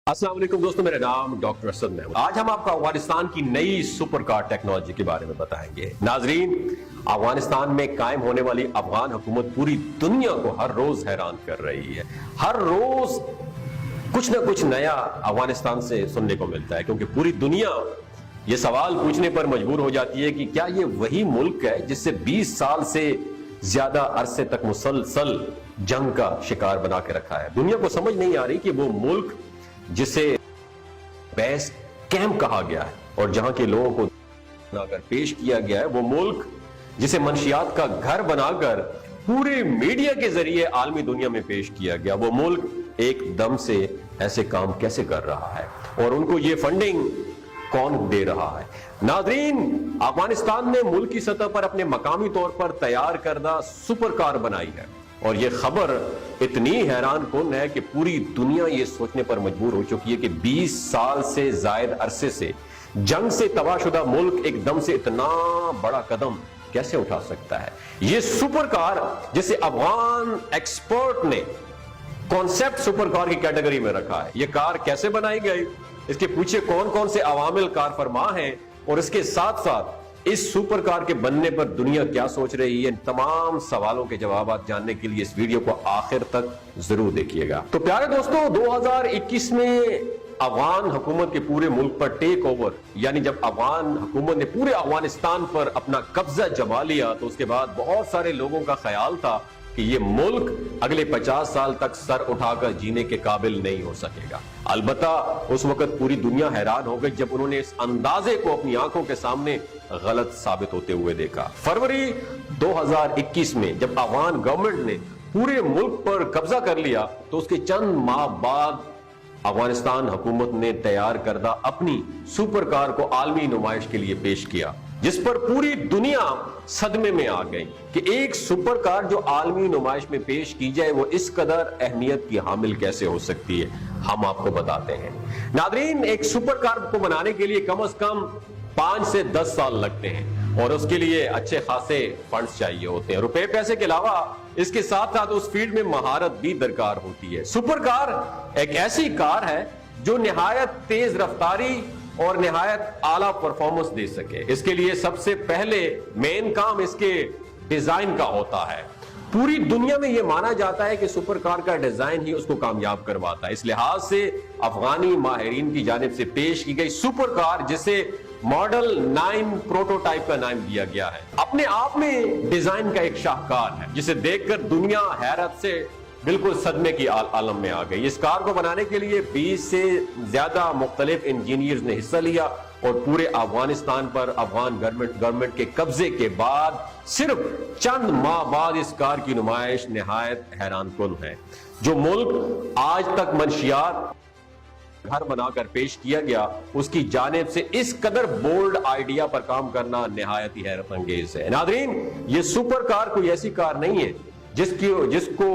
अस्सलाम वालेकुम दोस्तों, मेरा नाम डॉक्टर असद महमूद। आज हम आपको अफगानिस्तान की नई सुपर कार टेक्नोलॉजी के बारे में बताएंगे। नाजरीन, अफगानिस्तान में कायम होने वाली अफगान हुकूमत पूरी दुनिया को हर रोज हैरान कर रही है। हर रोज कुछ ना कुछ नया अफगानिस्तान से सुनने को मिलता है, क्योंकि पूरी दुनिया ये सवाल पूछने पर मजबूर हो जाती है कि क्या ये वही मुल्क है जिससे 20 साल से ज्यादा अरसे तक मुसलसल जंग का शिकार बना के रखा है। दुनिया को समझ नहीं आ रही कि वो मुल्क जिसे बेस कैंप कहा गया है और जहां के लोगों को बनाकर पेश किया गया है, वो मुल्क जिसे मंशियात का घर बनाकर पूरे मीडिया के जरिए आलमी दुनिया में पेश किया गया, वो मुल्क एकदम से ऐसे काम कैसे कर रहा है और उनको ये फंडिंग कौन दे रहा है। नाज़रीन, अफगानिस्तान ने मुल्क की सतह पर अपने मकामी तौर पर तैयार करदा सुपर कार बनाई है और यह खबर इतनी हैरान कुन है कि पूरी दुनिया ये सोचने पर मजबूर हो चुकी है कि 20 साल से जायद अरसे से जंग से तबाहशुदा मुल्क एकदम से इतना बड़ा कदम कैसे उठा सकता है। ये सुपर कार जिसे अफगान एक्सपर्ट ने कॉन्सेप्ट सुपर कार की कैटेगरी में रखा है, ये कार कैसे बनाई गई, इसके पीछे कौन कौन से अवामिल कार फरमा हैं और इसके साथ साथ इस सुपर कार के बनने पर दुनिया क्या सोच रही है, इन तमाम सवालों के जवाब जानने के लिए इस वीडियो को आखिर तक जरूर देखिएगा। तो प्यारे दोस्तों, 2021 में अफगान हुकूमत के पूरे मुल्क पर टेक ओवर, यानी जब अफगान हुकूमत ने पूरे अफगानिस्तान पर अपना कब्जा जमा लिया, तो उसके बाद बहुत सारे लोगों का ख्याल था कि ये मुल्क अगले 50 साल तक सर उठाकर जीने के काबिल नहीं हो सकेगा। अलबत्ता उस वक्त पूरी दुनिया हैरान हो गई जब उन्होंने इस अंदाजे को अपनी आंखों के सामने गलत साबित होते हुए देखा। फरवरी 2021 में जब अफगान गवर्नमेंट ने पूरे मुल्क पर कब्जा कर लिया, तो उसके चंद माह बाद अफगानिस्तान हुकूमत ने तैयार करदा अपनी सुपर कार को आलमी नुमाइश के लिए पेश किया, जिस पर पूरी दुनिया सदमे में आ गई कि एक सुपर कार जो आलमी नुमाइश में पेश की जाए वो इस कदर अहमियत की हामिल कैसे हो सकती है। हम आपको बताते हैं। नादरीन, एक सुपर कार को बनाने के लिए कम से कम 5 से 10 साल लगते हैं और उसके लिए अच्छे खासे फंड्स चाहिए होते हैं। रुपए पैसे के अलावा इसके साथ साथ उस फील्ड में महारत भी दरकार होती है। सुपर कार एक ऐसी कार है जो निहायत तेज रफ्तारी और निहायत आला परफॉर्मेंस दे सके। इसके लिए सबसे पहले मेन काम इसके डिजाइन का होता है। पूरी दुनिया में यह माना जाता है कि सुपर कार का डिजाइन ही उसको कामयाब करवाता है। इस लिहाज से अफगानी माहिरीन की जानिब से पेश की गई सुपर कार, जिसे मॉडल 9 प्रोटोटाइप का नाम दिया गया है, अपने आप में डिजाइन का एक शाहकार है, जिसे देखकर दुनिया हैरत से बिल्कुल सदमे की आलम में आ गई। इस कार को बनाने के लिए 20 से ज्यादा मुख्तलिफ इंजीनियर्स ने हिस्सा लिया और पूरे अफगानिस्तान पर अफगान गवर्नमेंट के कब्जे के बाद सिर्फ चंद माह बाद इस कार की नुमाइश निहायत हैरान कुन है। जो मुल्क आज तक मंशियात घर बनाकर पेश किया गया, उसकी जानिब से इस कदर बोल्ड आइडिया पर काम करना निहायत ही हैरत अंगेज है। नादरीन, ये सुपर कार कोई ऐसी कार नहीं है जिसको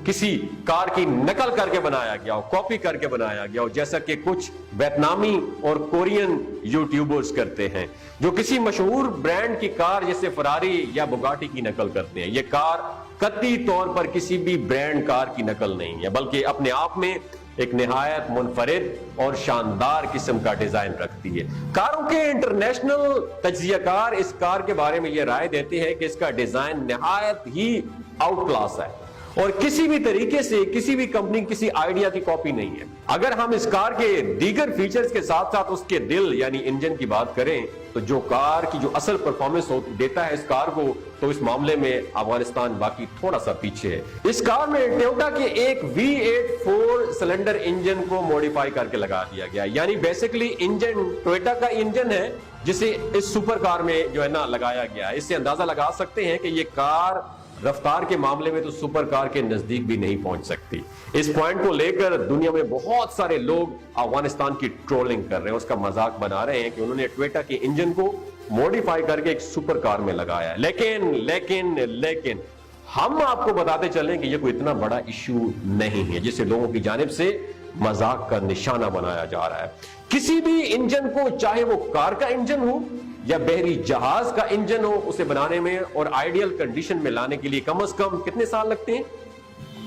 किसी कार की नकल करके बनाया गया हो, कॉपी करके बनाया गया हो, जैसा कि कुछ वियतनामी और कोरियन यूट्यूबर्स करते हैं, जो किसी मशहूर ब्रांड की कार जैसे फरारी या बुगाटी की नकल करते हैं। यह कार कतई तौर पर किसी भी ब्रांड कार की नकल नहीं है, बल्कि अपने आप में एक निहायत मुनफरिद और शानदार किस्म का डिजाइन रखती है। कारों के इंटरनेशनल तज्जियाकार इस कार के बारे में यह राय देते हैं कि इसका डिजाइन निहायत ही आउट क्लास है और किसी भी तरीके से किसी भी कंपनी किसी आइडिया की कॉपी नहीं है। अगर हम इस कार के दीगर फीचर्स के साथ साथ उसके दिल यानी इंजन की बात करें, तो जो कार की जो असल परफॉर्मेंस देता है इस कार को, तो इस मामले में अफगानिस्तान बाकी थोड़ा सा पीछे है। इस कार में टोयोटा के एक V8 4 सिलेंडर इंजन को मॉडिफाई करके लगा दिया गया, यानी बेसिकली इंजन टोयोटा का इंजन है जिसे इस सुपर कार में जो है ना लगाया गया है। इससे अंदाजा लगा सकते हैं कि ये कार रफ्तार के मामले में तो सुपर कार के नजदीक भी नहीं पहुंच सकती। इस पॉइंट को लेकर दुनिया में बहुत सारे लोग अफगानिस्तान की ट्रोलिंग कर रहे हैं, उसका मजाक बना रहे हैं कि उन्होंने टोयोटा के इंजन को मॉडिफाई करके एक सुपर कार में लगाया है। लेकिन हम आपको बताते चलें कि यह कोई इतना बड़ा इश्यू नहीं है जिसे लोगों की जानिब से मजाक का निशाना बनाया जा रहा है। किसी भी इंजन को, चाहे वो कार का इंजन हो या बहरी जहाज का इंजन हो, उसे बनाने में और आइडियल कंडीशन में लाने के लिए कम से कम कितने साल लगते हैं?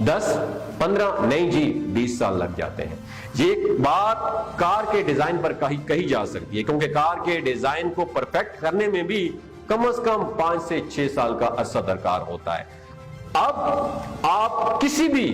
10-15 نہیں جی 20 سال لگ جاتے ہیں. یہ بات کار کے ڈیزائن پر کہی جا سکتی ہے، کیونکہ کار کے ڈیزائن کو پرفیکٹ کرنے میں بھی کم از کم 5 سے 6 سال کا عرصہ درکار ہوتا ہے. اب آپ کسی بھی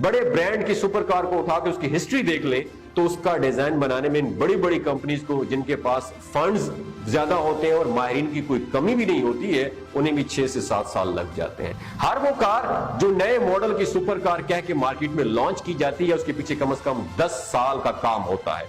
بڑے برانڈ کی سپر کار کو اٹھا کے اس کی ہسٹری دیکھ لیں تو اس کا ڈیزائن بنانے میں بڑی بڑی کمپنیز کو، جن کے پاس فنڈز زیادہ ہوتے ہیں اور ماہرین کی کوئی کمی بھی نہیں ہوتی ہے، انہیں بھی 6 سے 7 سال لگ جاتے ہیں. ہر وہ کار جو نئے ماڈل کی سپر کار کہہ کے مارکیٹ میں لانچ کی جاتی ہے، اس کے پیچھے کم از کم 10 سال کا کام ہوتا ہے.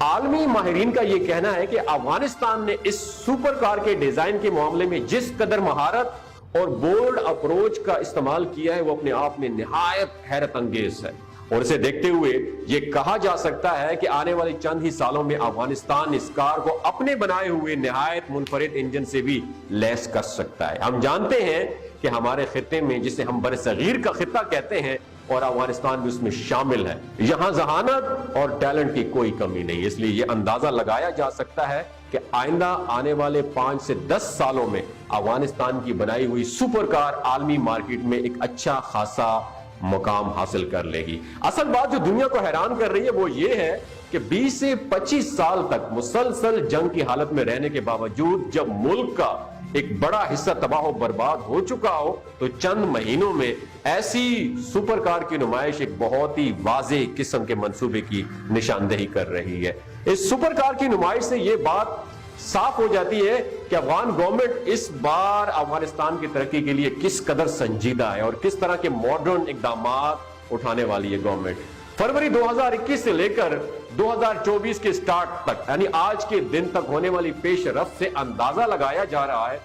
عالمی ماہرین کا یہ کہنا ہے کہ افغانستان نے اس سپر کار کے ڈیزائن کے معاملے میں جس قدر مہارت اور بولڈ اپروچ کا استعمال کیا ہے وہ اپنے آپ میں نہایت حیرت انگیز ہے. اور اسے دیکھتے ہوئے یہ کہا جا سکتا ہے کہ آنے والے چند ہی سالوں میں افغانستان اس کار کو اپنے بنائے ہوئے نہایت منفرد انجن سے بھی لیس کر سکتا ہے. ہم جانتے ہیں کہ ہمارے خطے میں، جسے ہم برصغیر کا خطہ کہتے ہیں، اور افغانستان بھی اس میں شامل ہے، یہاں ذہانت اور ٹیلنٹ کی کوئی کمی نہیں. اس لیے یہ اندازہ لگایا جا سکتا ہے کہ آئندہ آنے والے 5 سے 10 سالوں میں افغانستان کی بنائی ہوئی سپر کار عالمی مارکیٹ میں ایک اچھا خاصا مقام حاصل کر لے گی. اصل بات جو دنیا کو حیران کر رہی ہے وہ یہ ہے کہ 20 سے 25 سال تک مسلسل جنگ کی حالت میں رہنے کے باوجود جب ملک کا ایک بڑا حصہ تباہ و برباد ہو چکا ہو تو چند مہینوں میں ایسی سپر کار کی نمائش ایک بہت ہی واضح قسم کے منصوبے کی نشاندہی کر رہی ہے. اس سپر کار کی نمائش سے یہ بات صاف ہو جاتی ہے کہ افغان گورنمنٹ اس بار افغانستان کی ترقی کے لیے کس قدر سنجیدہ ہے اور کس طرح کے ماڈرن اقدامات اٹھانے والی ہے گورنمنٹ. فروری 2021 سے لے کر 2024 کے سٹارٹ تک، یعنی آج کے دن تک ہونے والی پیش رفت سے اندازہ لگایا جا رہا ہے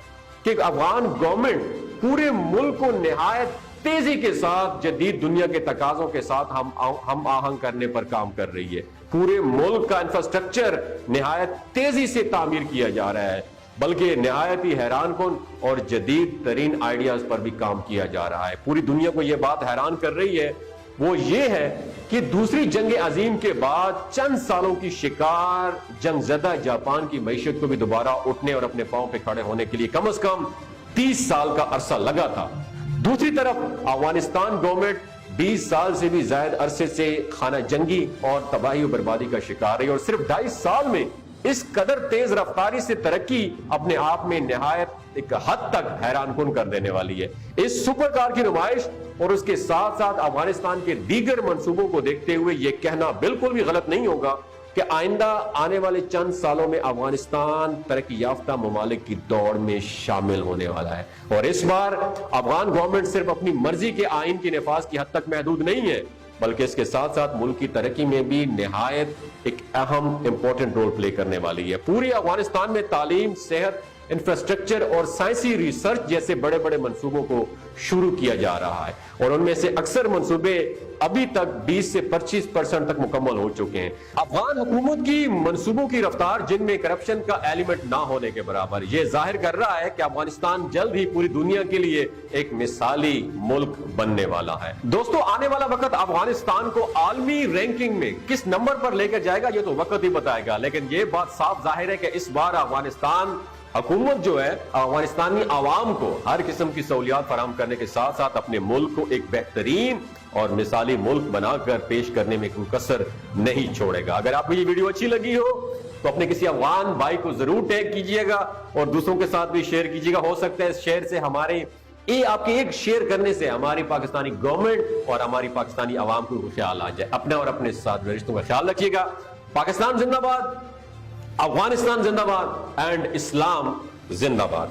کہ افغان گورنمنٹ پورے ملک کو نہایت تیزی کے ساتھ جدید دنیا کے تقاضوں کے ساتھ ہم آہنگ کرنے پر کام کر رہی ہے. پورے ملک کا انفراسٹرکچر نہایت تیزی سے تعمیر کیا جا رہا ہے، بلکہ نہایت ہی حیران کن اور جدید ترین آئیڈیاز پر بھی کام کیا جا رہا ہے. پوری دنیا کو یہ بات حیران کر رہی ہے، وہ یہ ہے کہ دوسری جنگ عظیم کے بعد چند سالوں کی شکار جنگ زدہ جاپان کی معیشت کو بھی دوبارہ اٹھنے اور اپنے پاؤں پہ کھڑے ہونے کے لیے کم از کم 30 سال کا عرصہ لگا تھا. دوسری طرف افغانستان گورنمنٹ 20 سال سے بھی زائد عرصے سے خانہ جنگی اور تباہی و بربادی کا شکار رہی، اور صرف 2.5 سال میں اس قدر تیز رفتاری سے ترقی اپنے آپ میں نہایت ایک حد تک حیران کن کر دینے والی ہے. اس سپر کار کی نمائش اور اس کے ساتھ ساتھ افغانستان کے دیگر منصوبوں کو دیکھتے ہوئے یہ کہنا بالکل بھی غلط نہیں ہوگا کہ آئندہ آنے والے چند سالوں میں افغانستان ترقی یافتہ ممالک کی دوڑ میں شامل ہونے والا ہے. اور اس بار افغان گورنمنٹ صرف اپنی مرضی کے آئین کے نفاذ کی حد تک محدود نہیں ہے، بلکہ اس کے ساتھ ساتھ ملک کی ترقی میں بھی نہایت ایک اہم امپورٹنٹ رول پلے کرنے والی ہے. پوری افغانستان میں تعلیم، صحت، انفراسٹرکچر اور سائنسی ریسرچ جیسے بڑے بڑے منصوبوں کو شروع کیا جا رہا ہے، اور ان میں سے اکثر منصوبے ابھی تک 20 سے 25% تک مکمل ہو چکے ہیں. افغان حکومت کی منصوبوں کی رفتار، جن میں کرپشن کا ایلیمنٹ نہ ہونے کے برابر، یہ ظاہر کر رہا ہے کہ افغانستان جلد ہی پوری دنیا کے لیے ایک مثالی ملک بننے والا ہے. دوستو، آنے والا وقت افغانستان کو عالمی رینکنگ میں کس نمبر پر لے کر جائے گا یہ تو وقت ہی بتائے گا، لیکن یہ بات صاف ظاہر ہے کہ اس بار افغانستان حکومت جو ہے افغانستانی عوام کو ہر قسم کی سہولیات فراہم کرنے کے ساتھ ساتھ اپنے ملک کو ایک بہترین اور مثالی ملک بنا کر پیش کرنے میں کوئی کسر نہیں چھوڑے گا. اگر آپ کو یہ ویڈیو اچھی لگی ہو تو اپنے کسی افغان بھائی کو ضرور ٹیگ کیجئے گا اور دوسروں کے ساتھ بھی شیئر کیجئے گا. ہو سکتا ہے اس شیئر سے آپ کے ایک شیئر کرنے سے ہماری پاکستانی گورنمنٹ اور ہماری پاکستانی عوام کو خیال آ جائے. اپنے اور اپنے ساتھ رشتوں کا خیال رکھیے گا. پاکستان زندہ باد، افغانستان زندہ باد، اینڈ اسلام زندہ باد.